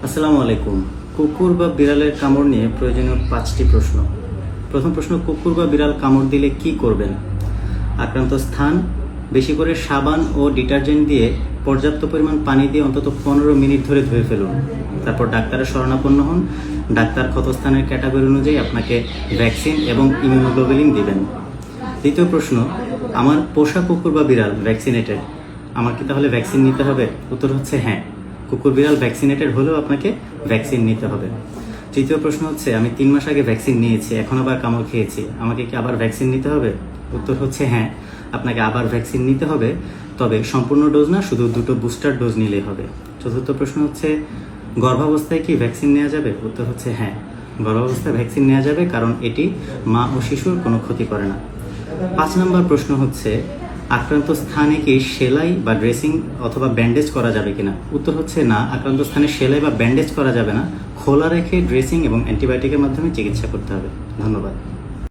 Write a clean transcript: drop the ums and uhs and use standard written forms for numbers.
আসসালামু আলাইকুম। কুকুর বা বিড়ালের কামড় নিয়ে প্রয়োজনীয় 5টি প্রশ্ন। প্রথম প্রশ্ন, কুকুর বা বিড়াল কামড় দিলে কি করবেন? আক্রান্ত স্থান বেশি করে সাবান ও ডিটারজেন্ট দিয়ে পর্যাপ্ত পরিমাণ পানি দিয়ে অন্তত 15 মিনিট ধরে ধুয়ে ফেলুন। তারপর ডাক্তারের শরণাপন্ন হন। ডাক্তার ক্ষতস্থানের ক্যাটাগরি অনুযায়ী আপনাকে ভ্যাকসিন এবং ইমিউনোগ্লোবুলিন দিবেন। দ্বিতীয় প্রশ্ন, আমার পোষা কুকুর বা বিড়াল ভ্যাকসিনেটেড, আমার কি তাহলে ভ্যাকসিন নিতে হবে? উত্তর হচ্ছে হ্যাঁ, কুকুর বিড়াল ভ্যাকসিনেটেড হলেও আপনাকে ভ্যাকসিন নিতে হবে। তৃতীয় প্রশ্ন হচ্ছে, আমি 3 মাস আগে ভ্যাকসিন নিয়েছি, এখন আবার কামড় খেয়েছি, আমাকে কি আবার ভ্যাকসিন নিতে হবে? উত্তর হচ্ছে হ্যাঁ, আপনাকে আবার ভ্যাকসিন নিতে হবে, তবে সম্পূর্ণ ডোজ না, শুধু 2টো বুস্টার ডোজ নিলেই হবে। চতুর্থ প্রশ্ন হচ্ছে, গর্ভাবস্থায় কি ভ্যাকসিন নেওয়া যাবে? উত্তর হচ্ছে হ্যাঁ, গর্ভাবস্থায় ভ্যাকসিন নেওয়া যাবে, কারণ এটি মা ও শিশুর কোনো ক্ষতি করে না। 5 নম্বর প্রশ্ন হচ্ছে, আক্রান্ত স্থানে কি সেলাই বা ড্রেসিং অথবা ব্যান্ডেজ করা যাবে কিনা? উত্তর হচ্ছে না, আক্রান্ত স্থানে সেলাই বা ব্যান্ডেজ করা যাবে না, খোলা রেখে ড্রেসিং এবং অ্যান্টিবায়োটিকের মাধ্যমে চিকিৎসা করতে হবে। ধন্যবাদ।